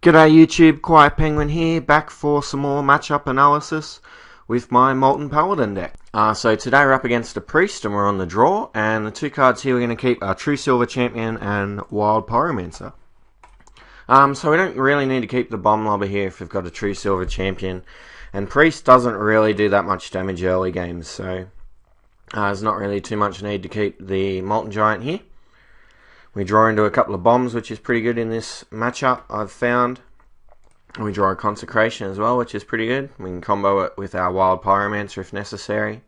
G'day YouTube, QuietPenguin here, back for some more matchup analysis with my Molten Paladin deck. So today we're up against a Priest and we're on the draw, and the two cards here we're going to keep are True Silver Champion and Wild Pyromancer. So we don't really need to keep the Bomb Lobber here if we've got a True Silver Champion, and Priest doesn't really do that much damage early games, so there's not really too much need to keep the Molten Giant here. We draw into a couple of bombs, which is pretty good in this matchup, I've found. We draw a Consecration as well, which is pretty good. We can combo it with our Wild Pyromancer if necessary.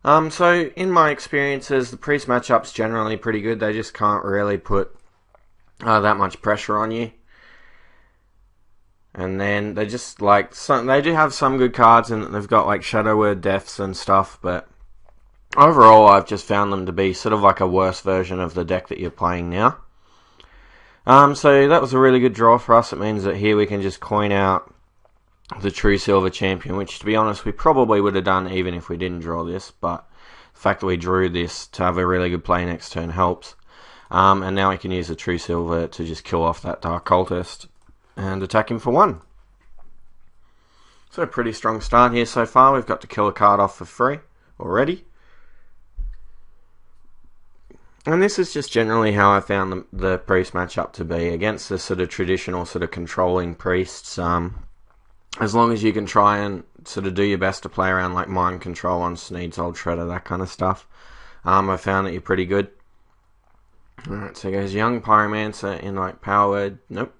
So, in my experiences, the Priest matchup's generally pretty good. They just can't really put that much pressure on you. And then they just they do have some good cards, and they've got like Shadow Word Deaths and stuff, but overall, I've just found them to be sort of like a worse version of the deck that you're playing now. So that was a really good draw for us. It means that here we can just coin out the True Silver Champion, which to be honest, we probably would have done even if we didn't draw this, but the fact that we drew this to have a really good play next turn helps. And now we can use the True Silver to just kill off that Dark Cultist and attack him for 1. So a pretty strong start here so far. We've got to kill a card off for free already. And this is just generally how I found the Priest matchup to be against the sort of traditional sort of controlling Priests. As long as you can try and sort of do your best to play around like Mind Control on Sneed's Old Shredder, that kind of stuff, I found that you're pretty good. Alright, so he goes Young Pyromancer in like Power Word. Nope.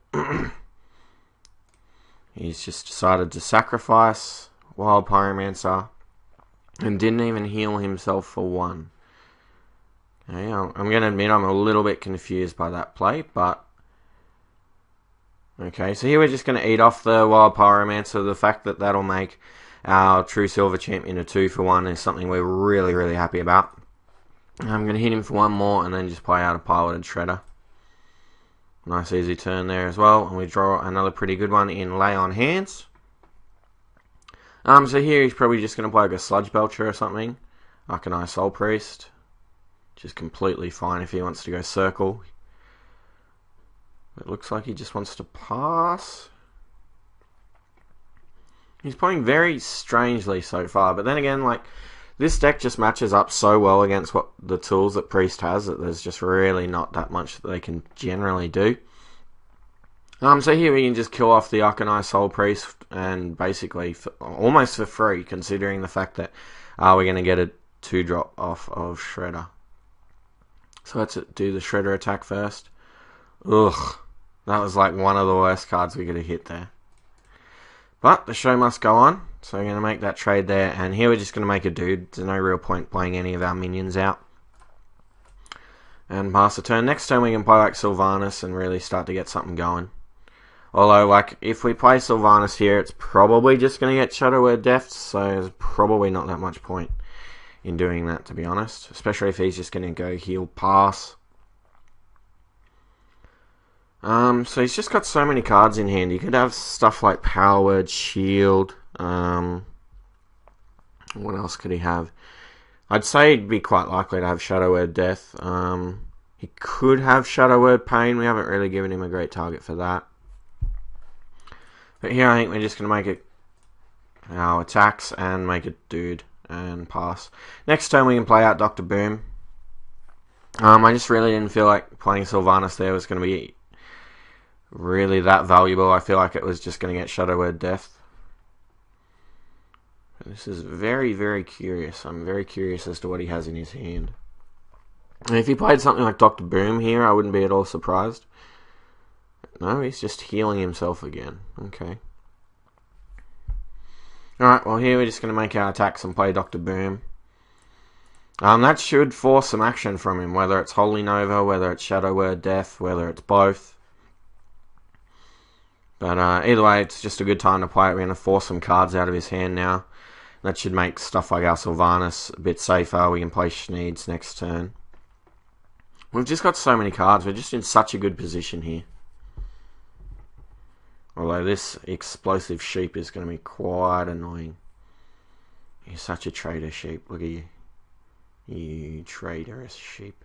He's just decided to sacrifice Wild Pyromancer and didn't even heal himself for 1. Okay, I'm going to admit I'm a little bit confused by that play, but okay, so here we're just going to eat off the Wild Pyromancer. The fact that that'll make our True Silver Champion a 2 for 1 is something we're really, really happy about. I'm going to hit him for 1 more and then just play out a Piloted Shredder. Nice easy turn there as well, and we draw another pretty good one in Lay on Hands. So here he's probably just going to play like a Sludge Belcher or something. Arcanine Soul Priest. Just completely fine if he wants to go Circle. It looks like he just wants to pass. He's playing very strangely so far, but then again, like, this deck just matches up so well against what the tools that Priest has that there's just really not that much that they can generally do. So here we can just kill off the Arcanine Soul Priest, and basically almost for free, considering the fact that we're going to get a 2-drop off of Shredder. So let's do the Shredder attack first. Ugh, that was like one of the worst cards we could have hit there. But the show must go on, so we're going to make that trade there. And here we're just going to make a dude. There's no real point playing any of our minions out. And pass the turn. Next turn we can play like Sylvanas and really start to get something going. Although, like, if we play Sylvanas here, it's probably just going to get Shadow Word Deaths, so there's probably not that much point in doing that, to be honest, especially if he's just going to go heal pass. So he's just got so many cards in hand. You could have stuff like Power Word, Shield. What else could he have? I'd say he'd be quite likely to have Shadow Word Death. He could have Shadow Word Pain. We haven't really given him a great target for that. But here I think we're just going to make it our attacks and make it dude and pass. Next turn we can play out Dr. Boom. I just really didn't feel like playing Sylvanas there was going to be really that valuable. I feel like it was just going to get Shadow Word Death. This is very, very curious. I'm very curious as to what he has in his hand. And if he played something like Dr. Boom here, I wouldn't be at all surprised. No, he's just healing himself again. Okay. Alright, well here we're just going to make our attacks and play Dr. Boom. That should force some action from him, whether it's Holy Nova, whether it's Shadow Word Death, whether it's both. But either way, it's just a good time to play it. We're going to force some cards out of his hand now. That should make stuff like our Sylvanas a bit safer. We can play Sneeds next turn. We've just got so many cards. We're just in such a good position here. Although this explosive sheep is going to be quite annoying. You're such a traitor sheep. Look at you. You traitorous sheep.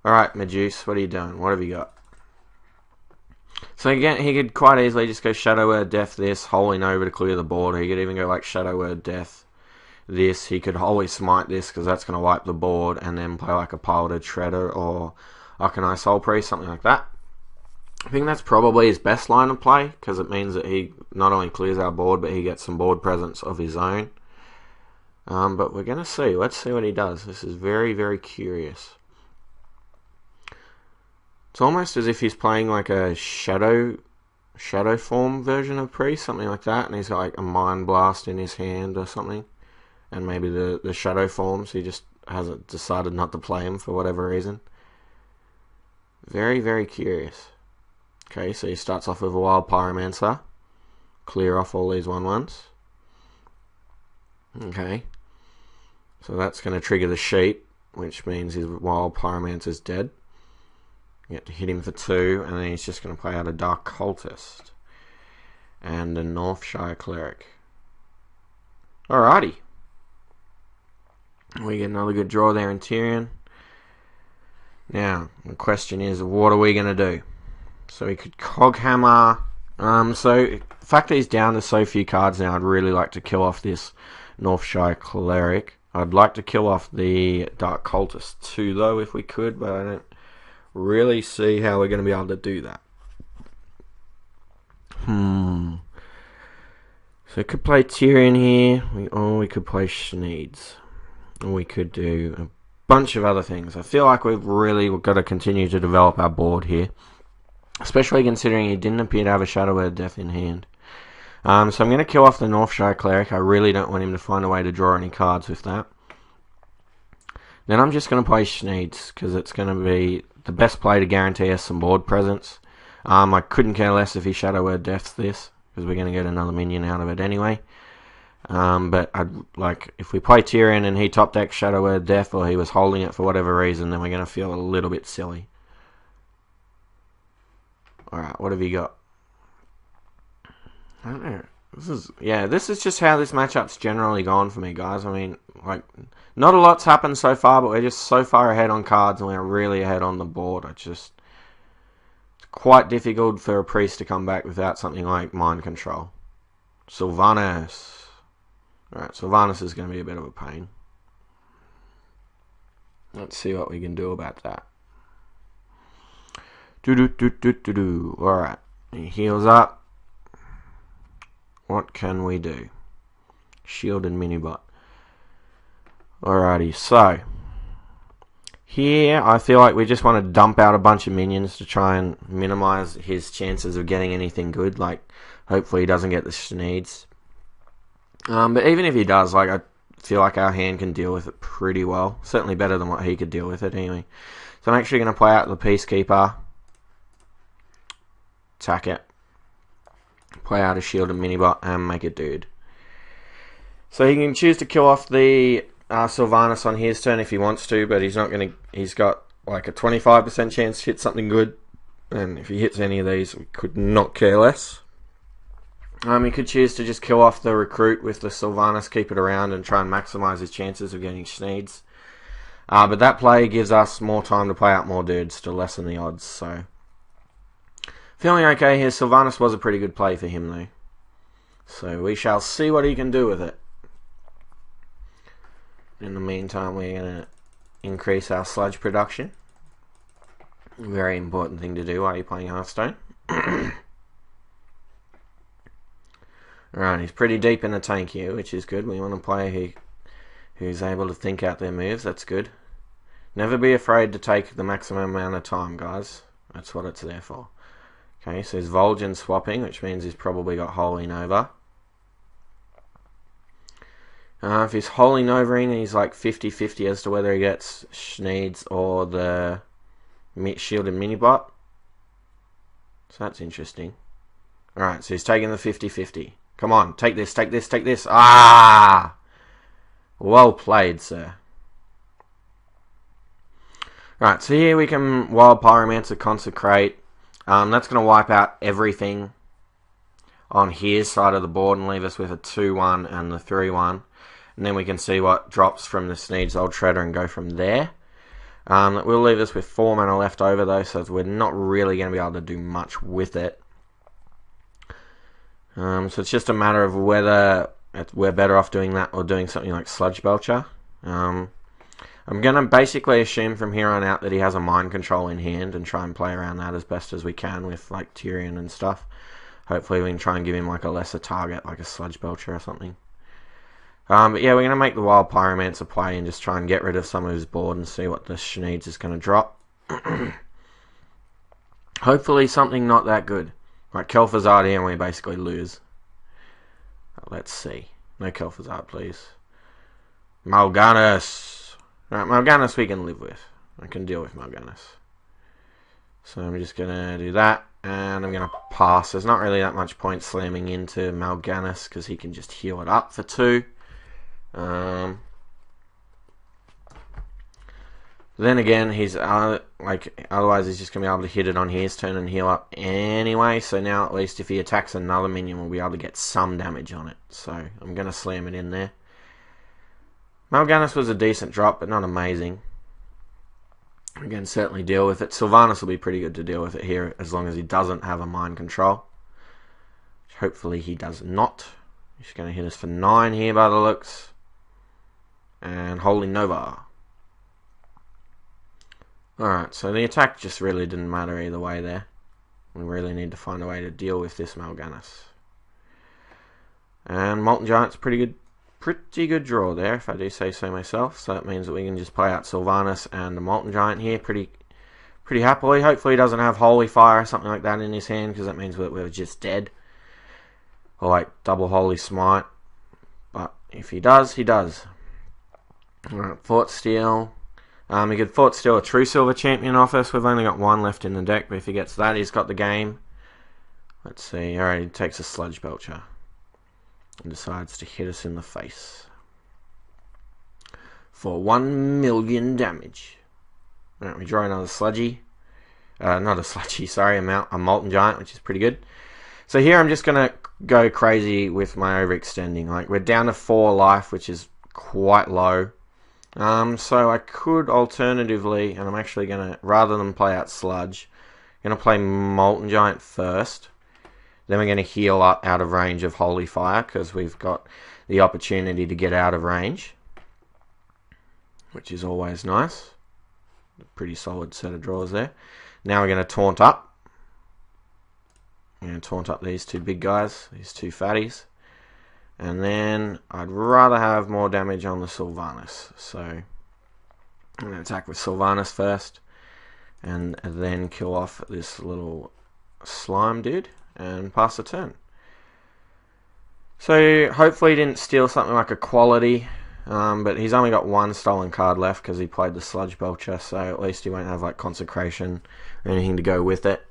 Alright, Medusa, what are you doing? What have you got? So again, he could quite easily just go Shadow Word Death this, Holy Nova to clear the board. He could even go like Shadow Word Death this. He could Holy Smite this because that's going to wipe the board, and then play like a Piloted Shredder or Arcanine Soul Priest, something like that. I think that's probably his best line of play because it means that he not only clears our board, but he gets some board presence of his own. But we're going to see. Let's see what he does. This is very, very curious. It's almost as if he's playing like a shadow form version of Priest, something like that, and he's got like a Mind Blast in his hand or something, and maybe the shadow forms, he just hasn't decided not to play him for whatever reason. Very, very curious. Okay, so he starts off with a Wild Pyromancer, clear off all these 1/1s. Okay, so that's going to trigger the Sheep, which means his Wild Pyromancer's dead. You get to hit him for 2, and then he's just going to play out a Dark Cultist and a Northshire Cleric. Alrighty. We get another good draw there in Tyrion. Now, the question is, what are we going to do? So we could Coghammer. So the fact that he's down to so few cards now, I'd really like to kill off this Northshire Cleric. I'd like to kill off the Dark Cultist too, though, if we could, but I don't really see how we're going to be able to do that. So we could play Tyrion here, or we could play Schneeds. Or we could do a bunch of other things. I feel like we've got to continue to develop our board here, especially considering he didn't appear to have a Shadow Word Death in hand. So I'm going to kill off the Northshire Cleric. I really don't want him to find a way to draw any cards with that. Then I'm just going to play Schneeds, because it's going to be the best play to guarantee us some board presence. I couldn't care less if he Shadow Word Deaths this, because we're going to get another minion out of it anyway. But I'd like, if we play Tyrion and he top decks Shadow Word Death, or he was holding it for whatever reason, then we're going to feel a little bit silly. Alright, what have you got? I don't know. This is just how this matchup's generally gone for me, guys. I mean, like, not a lot's happened so far, but we're just so far ahead on cards, and we're really ahead on the board. It's quite difficult for a Priest to come back without something like Mind Control. Sylvanas. Alright, Sylvanas is going to be a bit of a pain. Let's see what we can do about that. Alright, he heals up. What can we do? Shield and Minibot. Alrighty, so here I feel like we just want to dump out a bunch of minions to try and minimize his chances of getting anything good. Like, hopefully he doesn't get the Schneeds. But even if he does, like, I feel like our hand can deal with it pretty well. Certainly better than what he could deal with it anyway. So I'm actually going to play out the Peacekeeper. Attack it. Play out a Shield and Minibot and make a dude. So he can choose to kill off the Sylvanas on his turn if he wants to, but he's not going to. He's got like a 25% chance to hit something good, and if he hits any of these, we could not care less. He could choose to just kill off the Recruit with the Sylvanas, keep it around, and try and maximize his chances of getting Schneeds. But that play gives us more time to play out more dudes to lessen the odds. So feeling okay here. Sylvanas was a pretty good play for him though. So we shall see what he can do with it. In the meantime, we're going to increase our sludge production. Very important thing to do while you're playing Hearthstone. Alright, he's pretty deep in the tank here, which is good. We want a player who's able to think out their moves. That's good. Never be afraid to take the maximum amount of time, guys. That's what it's there for. Okay, so he's Vol'jin swapping, which means he's probably got Holy Nova. If he's Holy Novering, he's like 50-50 as to whether he gets Schneeds or the Shielded Minibot. So that's interesting. Alright, so he's taking the 50-50. Come on, take this, take this, take this. Ah! Well played, sir. Alright, so here we can Wild Pyromancer Consecrate. That's going to wipe out everything on his side of the board and leave us with a 2-1 and the 3-1. And then we can see what drops from the Sneed's Old Shredder and go from there. We'll leave us with 4 mana left over though, so we're not really going to be able to do much with it. So it's just a matter of whether we're better off doing that or doing something like Sludge Belcher. I'm going to basically assume from here on out that he has a mind control in hand and try and play around that as best as we can with like Tyrion and stuff. Hopefully we can try and give him like a lesser target, like a Sludge Belcher or something. But yeah, we're going to make the Wild Pyromancer play and just try and get rid of some of his board and see what the Shneeds is going to drop. Hopefully something not that good. Right, Kel'Thuzad here and we basically lose. Let's see. No Kel'Thuzad, please. Mal'Ganis. Alright, Mal'Ganis we can live with. I can deal with Mal'Ganis. So I'm just going to do that. And I'm going to pass. There's not really that much point slamming into Mal'Ganis because he can just heal it up for 2. Then again, he's otherwise he's just going to be able to hit it on his turn and heal up anyway. So now at least if he attacks another minion, we'll be able to get some damage on it. So I'm going to slam it in there. Mal'Ganis was a decent drop, but not amazing. We can certainly deal with it. Sylvanas will be pretty good to deal with it here, as long as he doesn't have a mind control. Hopefully he does not. He's going to hit us for 9 here by the looks. And Holy Nova. Alright, so the attack just really didn't matter either way there. We really need to find a way to deal with this Mal'Ganis. And Molten Giant's pretty good draw there, if I do say so myself. So that means that we can just play out Sylvanas and the Molten Giant here pretty happily. Hopefully he doesn't have Holy Fire or something like that in his hand, because that means we're just dead. Or like double Holy Smite. But if he does, he does. Alright, Fort Steel. He could Fort Steel a True Silver Champion off us. We've only got 1 left in the deck, but if he gets that, he's got the game. Let's see. Alright, he takes a Sludge Belcher and decides to hit us in the face for 1 million damage. Alright, we draw another Sludgy. Not a Sludgy, sorry, a Molten Giant, which is pretty good. So here I'm just going to go crazy with my overextending. Like, we're down to 4 life, which is quite low. So I could alternatively, and I'm actually going to, rather than play out Sludge, I'm going to play Molten Giant first. Then we're going to heal up out of range of Holy Fire, because we've got the opportunity to get out of range, which is always nice. A pretty solid set of draws there. Now we're going to taunt up. I'm going to taunt up these 2 big guys, these 2 fatties. And then I'd rather have more damage on the Sylvanas. So I'm going to attack with Sylvanas first. And then kill off this little slime dude. And pass the turn. So hopefully he didn't steal something like a quality. But he's only got 1 stolen card left because he played the Sludge Belcher. So at least he won't have like Consecration or anything to go with it.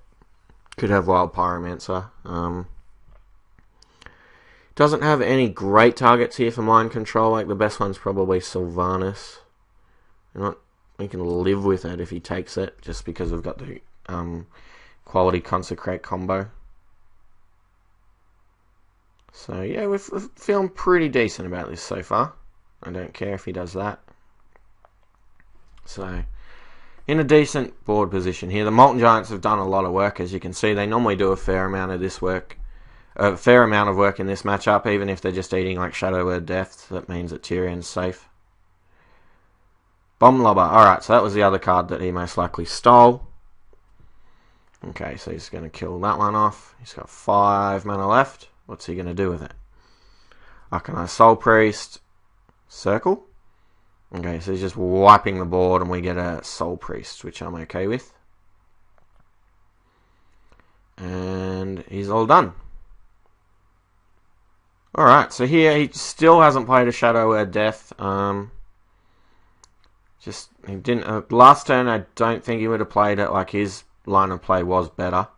Could have Wild Pyromancer. Doesn't have any great targets here for mind control. Like the best one's probably Sylvanas. We can live with it if he takes it, just because we've got the quality Consecrate combo. So yeah, we're feeling pretty decent about this so far. I don't care if he does that. So in a decent board position here. The Molten Giants have done a lot of work, as you can see. They normally do a fair amount of this work. A fair amount of work in this matchup, even if they're just eating like Shadow Word Death. That means that Tyrion's safe. Bomb Lobber. Alright, so that was the other card that he most likely stole. Okay, so he's going to kill that one off. He's got 5 mana left. What's he going to do with it? Arcanized Soul Priest. Circle. Okay, so he's just wiping the board and we get a Soul Priest, which I'm okay with. And he's all done. Alright, so here he still hasn't played a Shadow Word Death. He didn't. Last turn, I don't think he would have played it. Like, his line of play was better.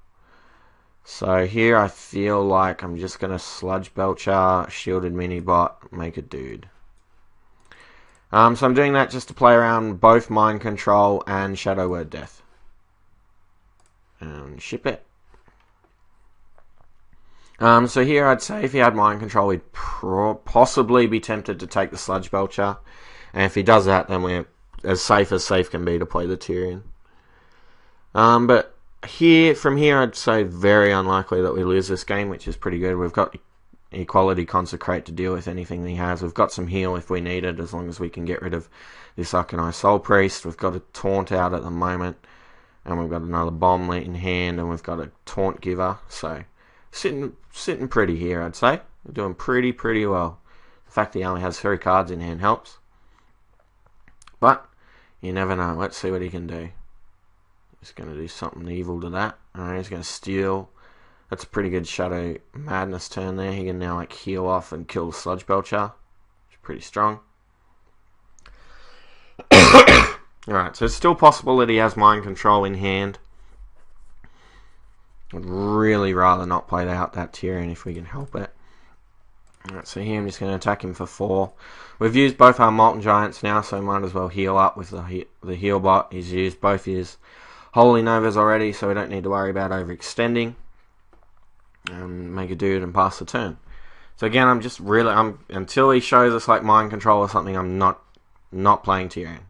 So here I feel like I'm just going to Sludge Belcher, Shielded Mini-Bot, make a dude. So I'm doing that just to play around both Mind Control and Shadow Word Death. And ship it. So here I'd say if he had Mind Control, he'd possibly be tempted to take the Sludge Belcher. And if he does that, then we're as safe can be to play the Tyrion. But from here, I'd say very unlikely that we lose this game, which is pretty good. We've got Equality Consecrate to deal with anything he has. We've got some heal if we need it, as long as we can get rid of this Arcanine Soul Priest. We've got a Taunt out at the moment, and we've got another Bomb in hand, and we've got a Taunt Giver. So, sitting pretty here, I'd say. We're doing pretty well. The fact that he only has 3 cards in hand helps. But, you never know. Let's see what he can do. He's going to do something evil to that. Alright, he's going to steal. That's a pretty good Shadow Madness turn there. He can now like heal off and kill the Sludge Belcher. Which is pretty strong. Alright, so it's still possible that he has Mind Control in hand. I'd really rather not play out that Tyrion if we can help it. Alright, so here I'm just going to attack him for 4. We've used both our Molten Giants now, so might as well heal up with the heal bot. He's used both his Holy Novas already, so we don't need to worry about overextending. Make a dude and pass the turn. So again, until he shows us like Mind Control or something, I'm not playing Tyrion.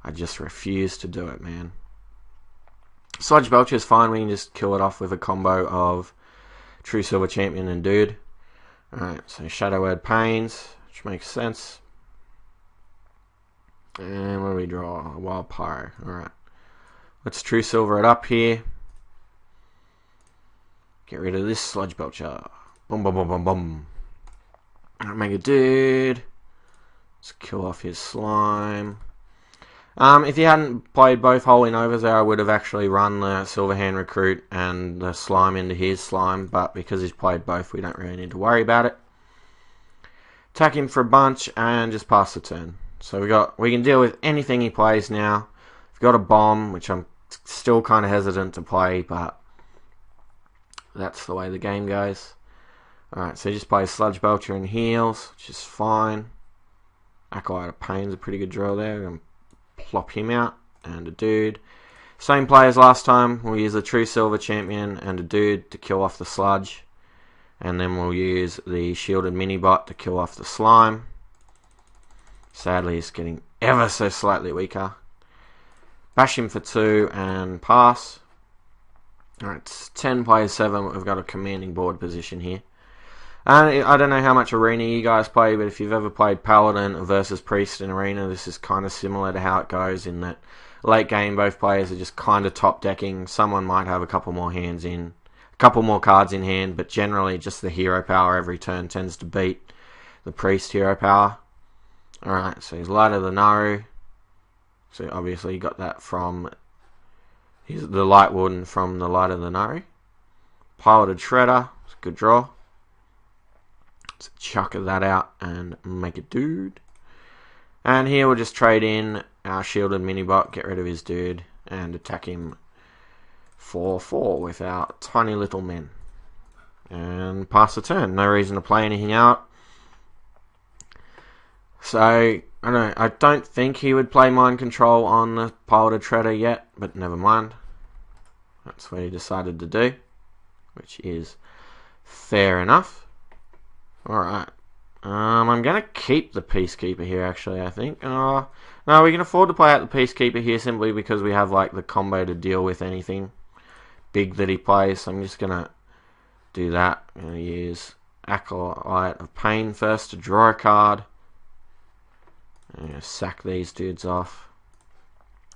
I just refuse to do it, man. Sludge Belcher is fine. We can just kill it off with a combo of True Silver Champion and Dude. Alright, so Shadow Word Pains, which makes sense. And what do we draw? A Wild Pyro. Alright. Let's True Silver it up here. Get rid of this Sludge Belcher. Boom, boom, boom, boom, boom. Make a dude. Let's kill off his slime. If you hadn't played both Holy Novas there, I would have actually run the Silverhand Recruit and the slime into his slime, but because he's played both, we don't really need to worry about it. Attack him for a bunch and just pass the turn. So we can deal with anything he plays now. We've got a bomb, which I'm still kind of hesitant to play, but that's the way the game goes. Alright, so he just plays Sludge Belcher and heals, which is fine. Acolyte of Pain's a pretty good draw there. We're going to plop him out, and a dude. Same play as last time. We'll use a True Silver Champion and a dude to kill off the Sludge. And then we'll use the Shielded Minibot to kill off the Slime. Sadly, he's getting ever so slightly weaker. Bash him for 2 and pass. Alright, it's 10 plays 7. We've got a commanding board position here. And I don't know how much Arena you guys play, but if you've ever played Paladin versus Priest in Arena, this is kind of similar to how it goes, in that late game both players are just kind of top decking. Someone might have a couple more cards in hand, but generally just the hero power every turn tends to beat the Priest hero power. Alright, so he's Light of the Naru. So obviously you got that from the Light Warden from the Light of the Naru. Piloted Shredder, it's a good draw. Let's chuck that out and make a dude. And here we'll just trade in our Shielded Minibot, get rid of his dude, and attack him for 4 with our tiny little men. And pass the turn. No reason to play anything out. So, I don't think he would play Mind Control on the Piloted Shredder yet, but never mind. That's what he decided to do, which is fair enough. Alright. I'm going to keep the Peacekeeper here, actually, I think. No, we can afford to play out the Peacekeeper here simply because we have like the combo to deal with anything big that he plays. So I'm just going to do that. I'm going to use Acolyte of Pain first to draw a card. I'm going to sack these dudes off.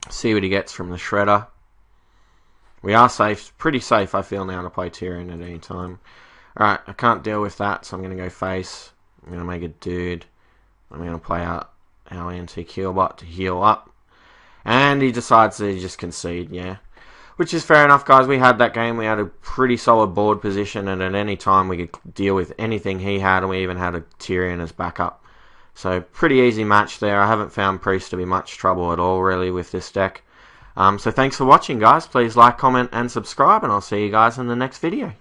See what he gets from the Shredder. We are safe, pretty safe I feel now to play Tyrion at any time. Alright, I can't deal with that, so I'm going to go face. I'm going to make a dude. I'm going to play out our antique heal bot to heal up. And he decides to just concede, yeah. Which is fair enough, guys. We had that game. We had a pretty solid board position, and at any time we could deal with anything he had, and we even had a Tyrion as backup. So, pretty easy match there. I haven't found Priest to be much trouble at all, really, with this deck. So, thanks for watching, guys. Please like, comment, and subscribe, and I'll see you guys in the next video.